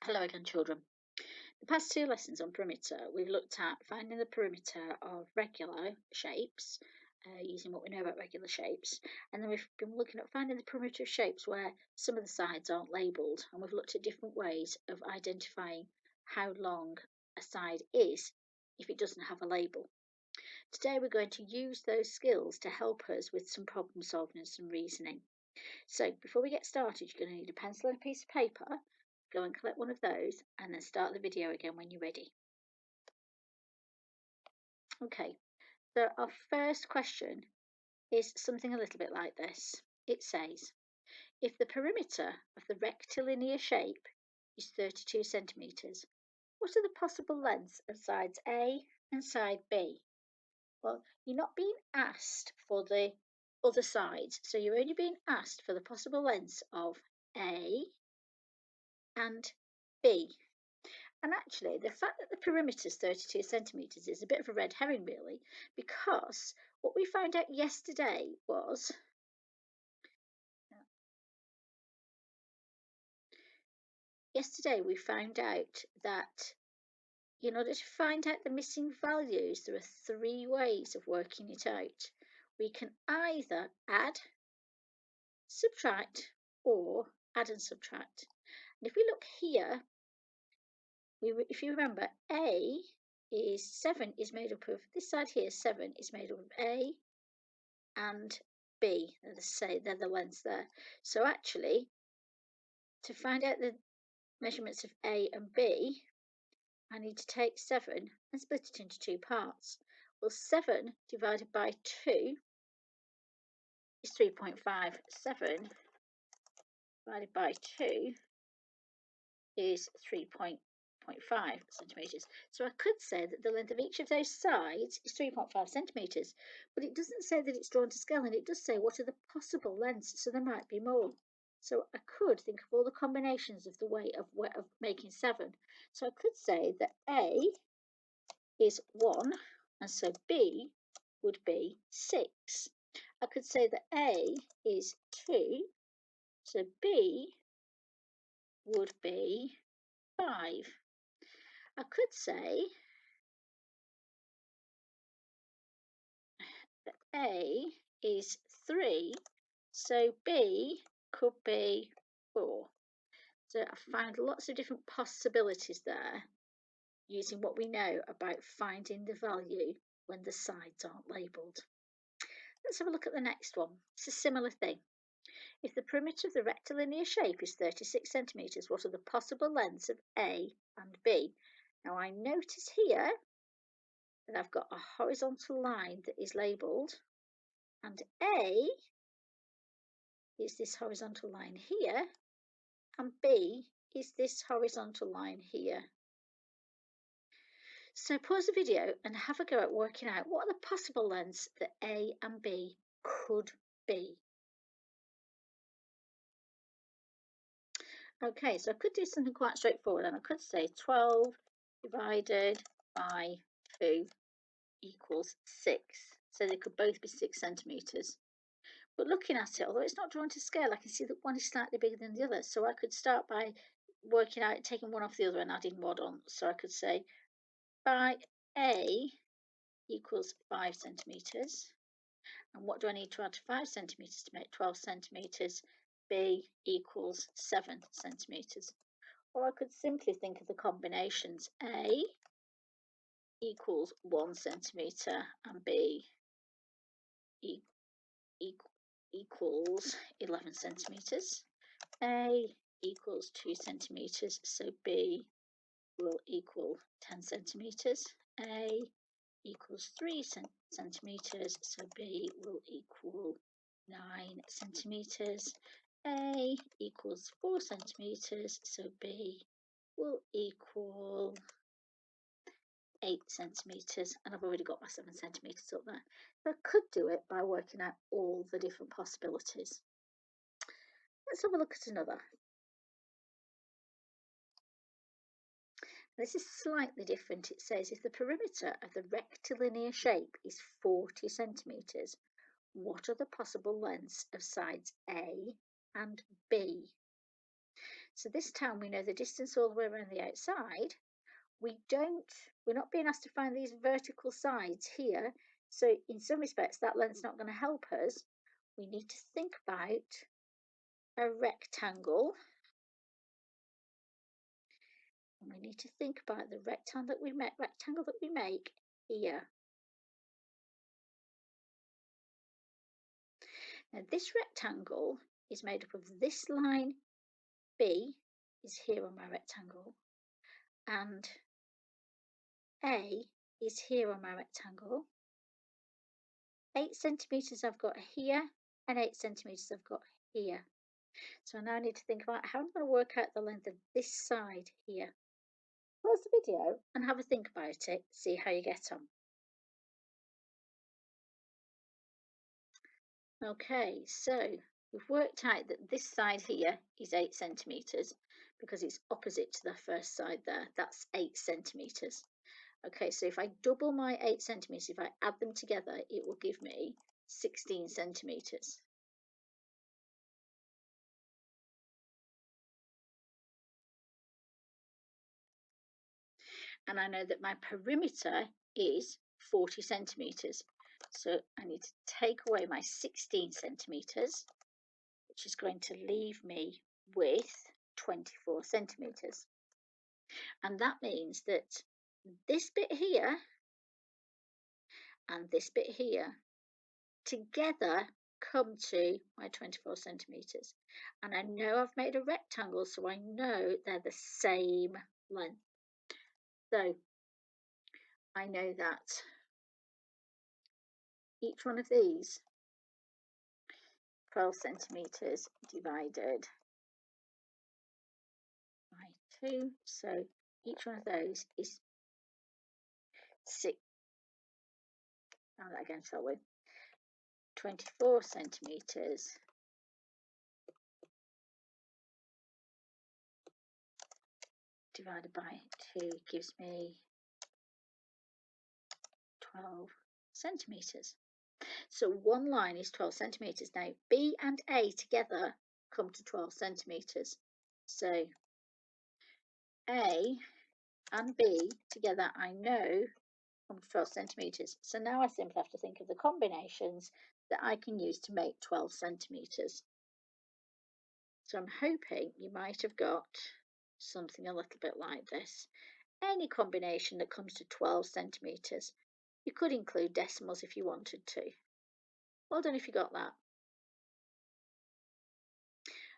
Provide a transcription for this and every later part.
Hello again, children. The past two lessons on perimeter, we've looked at finding the perimeter of regular shapes using what we know about regular shapes, and then we've been looking at finding the perimeter of shapes where some of the sides aren't labelled, and we've looked at different ways of identifying how long a side is if it doesn't have a label. Today we're going to use those skills to help us with some problem solving and some reasoning. So before we get started, you're going to need a pencil and a piece of paper. Go and collect one of those and then start the video again when you're ready. Okay, so our first question is something a little bit like this. It says, if the perimeter of the rectilinear shape is 32 centimetres, what are the possible lengths of sides A and side B? Well, you're not being asked for the other sides, so you're only being asked for the possible lengths of A and B. And actually, the fact that the perimeter is 32 centimetres is a bit of a red herring, really, because what we found out yesterday was that in order to find out the missing values, there are three ways of working it out. We can either add, subtract, or add and subtract. And if we look here, if you remember, A is 7 is made up of, this side here, 7 is made up of A and B. They're the lengths there. So actually, to find out the measurements of A and B, I need to take 7 and split it into two parts. Well, 7 divided by 2 is 3.5. 7 divided by 2 is 3.5 centimetres. So I could say that the length of each of those sides is 3.5 centimetres, but it doesn't say that it's drawn to scale, and it does say what are the possible lengths, so there might be more. So I could think of all the combinations of the way of making 7. So I could say that A is 1, and so B would be 6. I could say that A is 2, so B would be 5. I could say that A is 3, so B could be 4. So I found lots of different possibilities there using what we know about finding the value when the sides aren't labelled. Let's have a look at the next one. It's a similar thing. If the perimeter of the rectilinear shape is 36 centimetres, what are the possible lengths of A and B? Now I notice here that I've got a horizontal line that is labelled, and A is this horizontal line here, and B is this horizontal line here. So pause the video and have a go at working out what are the possible lengths that A and B could be. Okay, so I could do something quite straightforward, and I could say 12 divided by 2 equals 6. So they could both be 6 centimetres. But looking at it, although it's not drawn to scale, I can see that one is slightly bigger than the other. So I could start by working out, taking one off the other and adding one on. So I could say by A equals 5 centimetres. And what do I need to add to 5 centimetres to make 12 centimetres? B equals 7 centimetres. Or I could simply think of the combinations. A equals 1 centimetre and B equals 11 centimetres. A equals 2 centimetres, so B will equal 10 centimetres. A equals 3 centimetres, so B will equal 9 centimetres. A equals 4 centimetres, so B will equal 8 centimetres, and I've already got my 7 centimetres up there. So I could do it by working out all the different possibilities. Let's have a look at another. This is slightly different. It says if the perimeter of the rectilinear shape is 40 centimetres, what are the possible lengths of sides A and B? So this time we know the distance all the way around the outside. We're not being asked to find these vertical sides here. So in some respects, that length's not going to help us. We need to think about a rectangle. And we need to think about the rectangle that we make here. Now this rectangle is made up of this line B is here on my rectangle, and A is here on my rectangle. 8 centimetres I've got here, and 8 centimetres I've got here. So now I need to think about how I'm going to work out the length of this side here. Pause the video and have a think about it, see how you get on. Okay, so we've worked out that this side here is 8 centimetres because it's opposite to the first side there. That's 8 centimetres. Okay, so if I double my 8 centimetres, if I add them together, it will give me 16 centimetres. And I know that my perimeter is 40 centimetres. So I need to take away my 16 centimetres, which is going to leave me with 24 centimetres. And that means that this bit here and this bit here together come to my 24 centimetres. And I know I've made a rectangle, so I know they're the same length. So I know that each one of these 12 centimetres divided by 2, so each one of those is 6. Now that again, shall we? 24 centimetres divided by 2 gives me 12 centimetres. So one line is 12 centimetres. Now B and A together come to 12 centimetres. So A and B together I know come to 12 centimetres. So now I simply have to think of the combinations that I can use to make 12 centimetres. So I'm hoping you might have got something a little bit like this. Any combination that comes to 12 centimetres. You could include decimals if you wanted to. Well done if you got that.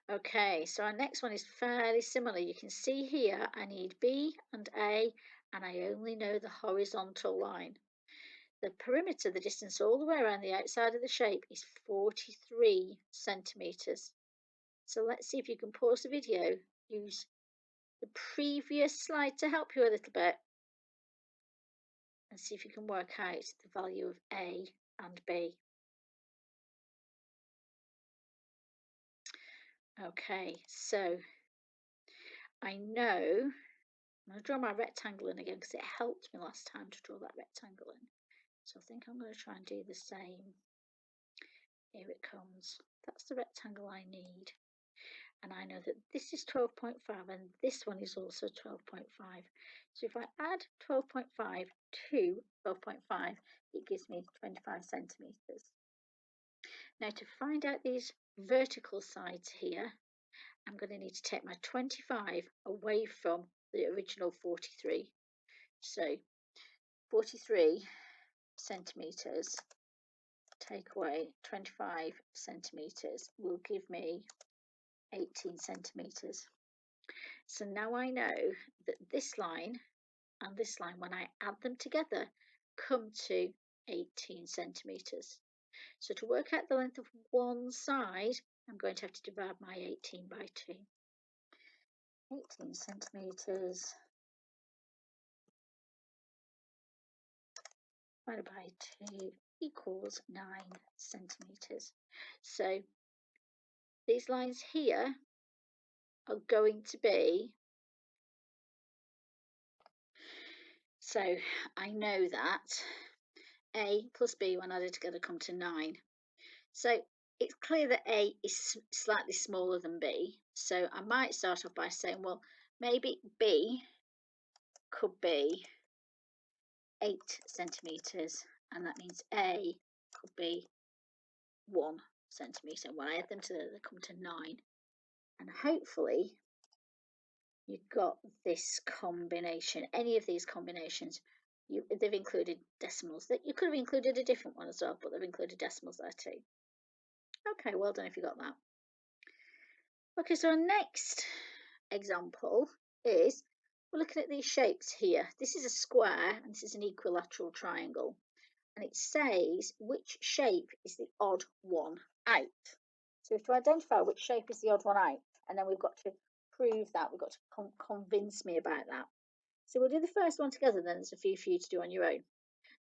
Okay, so our next one is fairly similar. You can see here I need B and A, and I only know the horizontal line. The perimeter, the distance all the way around the outside of the shape, is 43 centimetres. So let's see if you can pause the video, use the previous slide to help you a little bit, and see if you can work out the value of A and B. Okay, so I know, I'm going to draw my rectangle in again because it helped me last time to draw that rectangle in. So I think I'm going to try and do the same. Here it comes. That's the rectangle I need. And I know that this is 12.5 and this one is also 12.5. So if I add 12.5 to 12.5, it gives me 25 centimetres. Now to find out these vertical sides here, I'm going to need to take my 25 away from the original 43. So 43 centimetres, take away 25 centimetres will give me 18 centimetres. So now I know that this line and this line, when I add them together, come to 18 centimetres. So to work out the length of one side, I'm going to have to divide my 18 by 2. 18 centimetres divided by 2 equals 9 centimetres. So these lines here are going to be, so I know that A plus B when added together come to 9. So it's clear that A is slightly smaller than B. So I might start off by saying, well, maybe B could be 8 centimetres, and that means A could be 1 centimetre. When I add them together, they come to 9. And hopefully you've got this combination. Any of these combinations, they've included decimals. That you could have included a different one as well, but they've included decimals there too. Okay, well done if you got that. Okay, so our next example is, we're looking at these shapes here. This is a square and this is an equilateral triangle. And it says which shape is the odd one out. So we have to identify which shape is the odd one out, and then we've got to prove that. We've got to convince me about that. So we'll do the first one together, then there's a few for you to do on your own.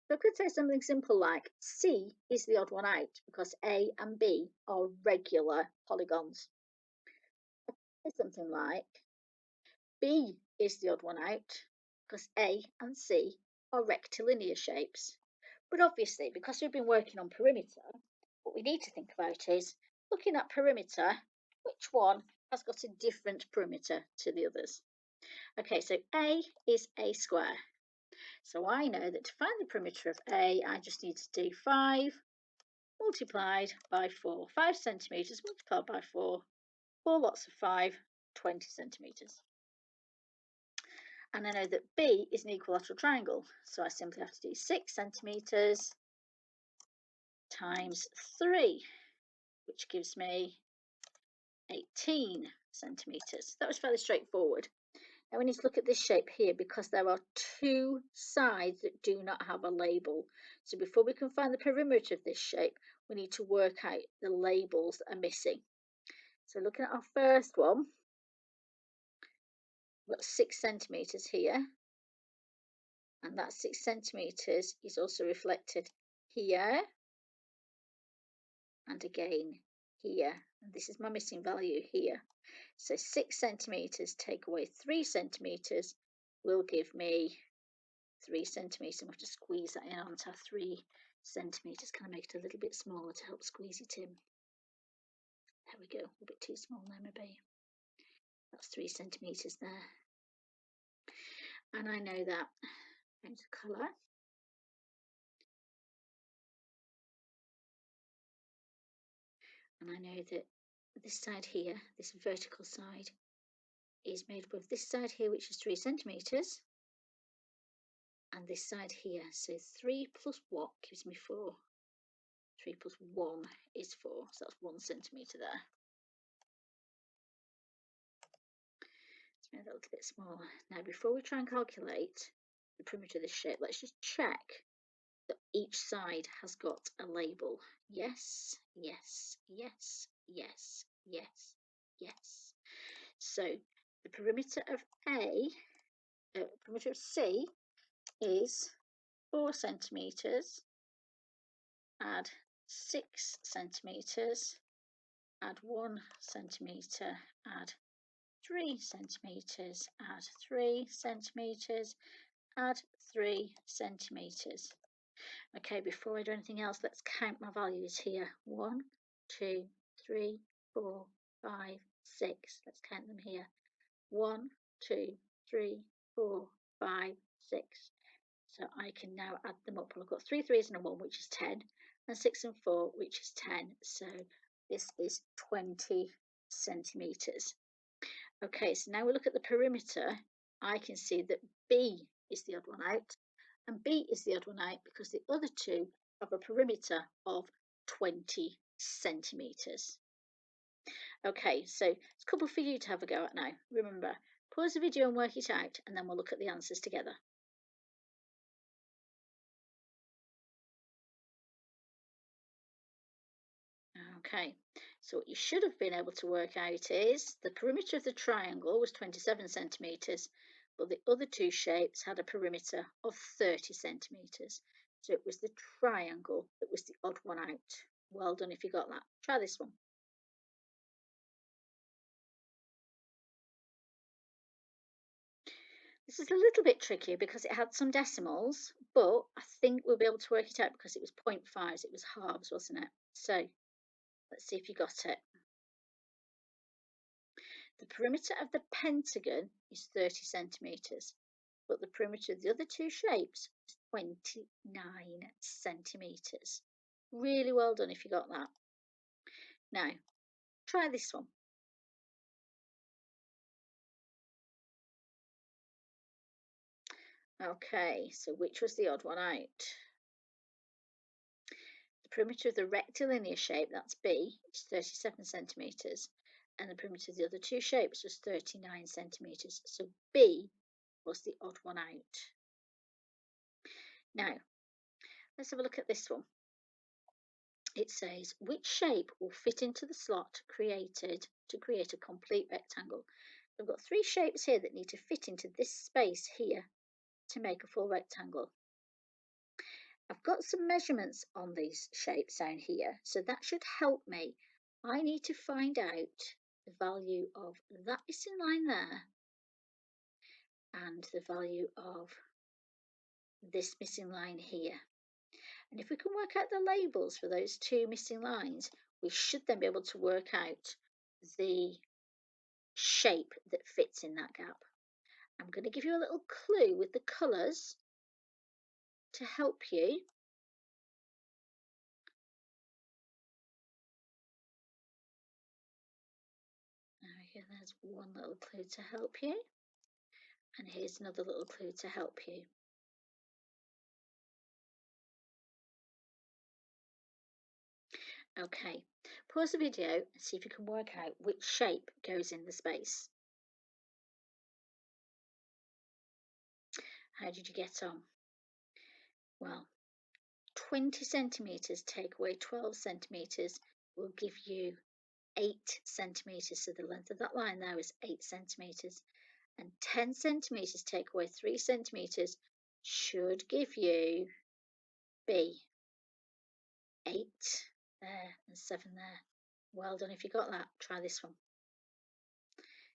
So I could say something simple like C is the odd one out because A and B are regular polygons. Something like B is the odd one out because A and C are rectilinear shapes. But obviously, because we've been working on perimeter, what we need to think about is, looking at perimeter, which one has got a different perimeter to the others? Okay, so A is A square. So I know that to find the perimeter of A, I just need to do 5 multiplied by 4. 5 centimetres multiplied by 4. 4 lots of 5, 20 centimetres. And I know that B is an equilateral triangle. So I simply have to do 6 centimetres times 3, which gives me 18 centimetres. That was fairly straightforward. Now we need to look at this shape here because there are 2 sides that do not have a label. So before we can find the perimeter of this shape, we need to work out the labels that are missing. So looking at our first one, we've got 6 centimetres here. And that 6 centimetres is also reflected here and again here. And this is my missing value here. So 6 centimetres take away 3 centimetres will give me 3 centimetres. I'm going to squeeze that in onto 3 centimetres. Can I make it a little bit smaller to help squeeze it in? There we go. A bit too small there maybe. That's 3 centimetres there. And I know that. Change the colour. And I know that this side here, this vertical side, is made up of this side here, which is 3 centimetres, and this side here. So 3 plus what gives me 4? 3 plus 1 is 4, so that's 1 centimetre there. Let's make that a little bit smaller. Now, before we try and calculate the perimeter of this shape, let's just check that each side has got a label. Yes, yes, yes, yes, yes, yes. So the perimeter of perimeter of C is 4 centimetres, add 6 centimetres, add 1 centimetre, add 3 centimetres, add 3 centimetres, add 3 centimetres. Okay, before I do anything else, let's count my values here. 1, 2, 3, 4, 5, 6. Let's count them here. 1, 2, 3, 4, 5, 6. So I can now add them up. Well, I've got 3 threes and a 1, which is 10, and 6 and 4, which is 10. So this is 20 centimetres. Okay, so now we look at the perimeter. I can see that B is the odd one out, and B is the odd one out because the other two have a perimeter of 20 centimetres. Okay, so it's a couple for you to have a go at now. Remember, pause the video and work it out, and then we'll look at the answers together. Okay, so what you should have been able to work out is the perimeter of the triangle was 27 centimetres, but the other two shapes had a perimeter of 30 centimetres. So it was the triangle that was the odd one out. Well done if you got that. Try this one. This is a little bit trickier because it had some decimals, but I think we'll be able to work it out because it was 0.5s, it was halves, wasn't it? So Let's see if you got it. The perimeter of the pentagon is 30 centimetres, but the perimeter of the other two shapes is 29 centimetres. Really well done if you got that. Now, try this one. Okay, so which was the odd one out? The perimeter of the rectilinear shape, that's B, is 37 centimetres, and the perimeter of the other two shapes was 39 centimetres. So B was the odd one out. Now, let's have a look at this one. It says, which shape will fit into the slot created to create a complete rectangle? We've got three shapes here that need to fit into this space here to make a full rectangle. I've got some measurements on these shapes down here, so that should help me. I need to find out the value of that missing line there and the value of this missing line here. And if we can work out the labels for those two missing lines, we should then be able to work out the shape that fits in that gap. I'm going to give you a little clue with the colours to help you. There's one little clue to help you, and here's another little clue to help you. Okay, pause the video and see if you can work out which shape goes in the space. How did you get on? Well, 20 centimetres take away 12 centimetres will give you 8 centimetres. So the length of that line there is 8 centimetres. And 10 centimetres take away 3 centimetres should give you B. 8 there and 7 there. Well done if you got that. Try this one.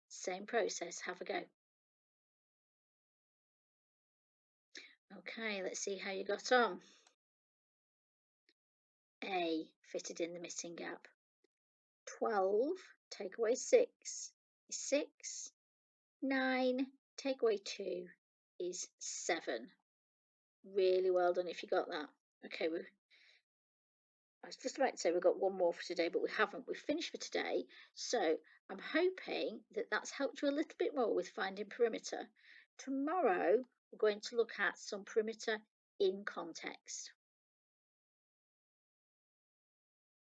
Same process, have a go. Okay, let's see how you got on. A fitted in the missing gap. 12 take away 6 is 6. 9 take away 2 is 7. Really well done if you got that. Okay, I was just about to say we've got one more for today, but we haven't. We've finished for today. So I'm hoping that that's helped you a little bit more with finding perimeter. Tomorrow, we're going to look at some perimeter in context.